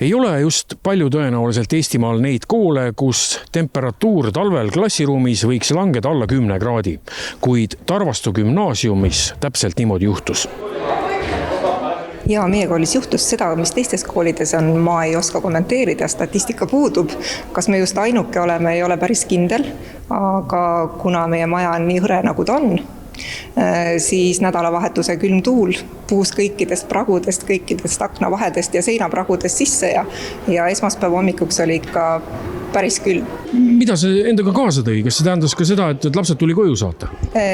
Ei ole just palju tõenäoliselt Eestimaal neid koole, kus temperatuur talvel klassiruumis võiks langeda alla 10 kraadi, kuid Tarvastu gümnaasiumis täpselt niimoodi juhtus. Ja meie koolis juhtus seda, mis teistes koolides on, ma ei oska kommenteerida, statistika puudub. Kas me just ainuke oleme, ei ole päris kindel, aga kuna meie maja on nii hõre nagu ta on, siis nädalavahetuse külm tuul puus kõikidest pragudest, kõikidest aknavahedest ja seinapragudest sisse ja esmaspäeva hommikuks oli ikka päris külm. Mida see endaga kaasa tõi? Kas see tähendas ka seda, et lapsed tuli koju saata?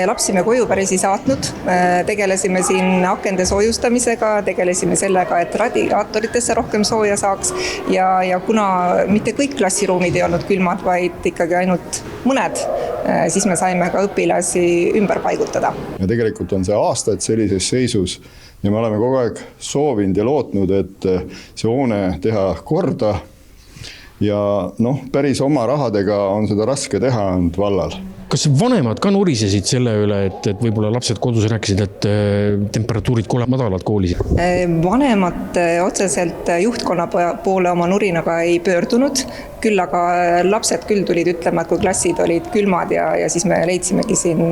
Lapsi me koju päris ei saatnud. Tegelesime siin akende soojustamisega, tegelesime sellega, et radiaatoritesse rohkem sooja saaks ja kuna mitte kõik klassiruumid ei olnud külmad, vaid ikkagi ainult mõned, siis me saime ka õpilasi ümber paigutada. Ja tegelikult on see aastaid sellises seisus ja me oleme kogu aeg soovinud ja lootnud, et see hoone teha korda ja päris oma rahadega on seda raske teha vallal. Kas vanemad ka nurisesid selle üle, et võib-olla lapsed kodus rääkisid, et temperatuurid kole madalad koolis? Vanemad otseselt juhtkonna poole oma nurinaga ei pöördunud, küll aga lapsed küll tulid ütlema, et kui klassid olid külmad ja siis me leidsimegi siin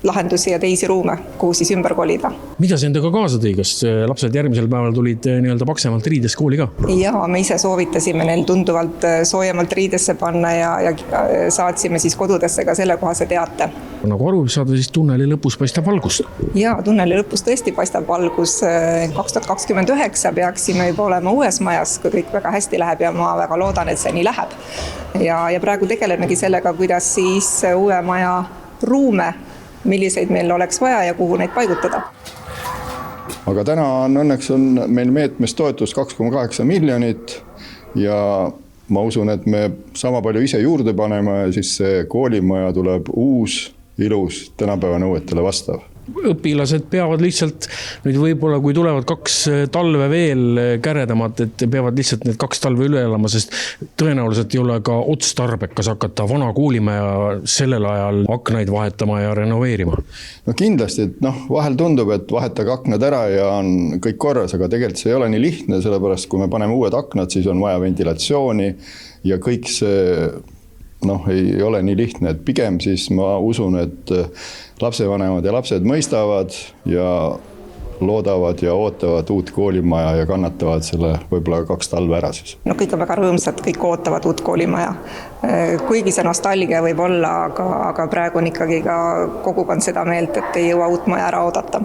lahendusi ja teisi ruume, kuhu siis ümber kolida. Mida see endaga kaasa tõi? Kas lapsed järgmisel päeval tulid nii-öelda paksemalt riides kooli ka? Ja me ise soovitasime neil tunduvalt soojemalt riidesse panna ja saatsime siis kodudesse ka selle kohase teate. Nagu aru saada, siis tunneli lõpus paistab valgust. Ja tunneli lõpus tõesti paistab valgus. 2029 peaksime juba olema uues majas, kui kõik väga hästi läheb ja ma väga loodan, et see nii läheb. Ja praegu tegelemegi sellega, kuidas siis uue maja ruume milliseid meil oleks vaja ja kuhu neid paigutada. Aga täna õnneks on meil meetmes toetus 2,8 miljonit ja ma usun, et me sama palju ise juurde paneme ja siis see koolimaja tuleb uus, ilus, tänapäeva nõuetele vastav. Õpilased peavad lihtsalt, nüüd võib-olla kui tulevad 2 talve veel käredamad, et peavad lihtsalt need 2 talve üle elama, sest tõenäoliselt ei ole ka otstarbekas hakata vana koolimaja sellel ajal aknaid vahetama ja renoveerima. Kindlasti, et vahel tundub, et vahetage aknad ära ja on kõik korras, aga tegelikult see ei ole nii lihtne, sellepärast kui me paneme uued aknad, siis on vaja ventilatsiooni ja kõik see ei ole nii lihtne, et pigem siis ma usun, et lapsevanemad ja lapsed mõistavad ja loodavad ja ootavad uut koolimaja ja kannatavad selle võib-olla 2 talve ära siis. Kõik on väga rõõmsad, kõik ootavad uut koolimaja. Kuigi see nostalgia võib olla, aga praegu on ikkagi ka kogukond seda meelt, et ei jõua uut maja ära oodata.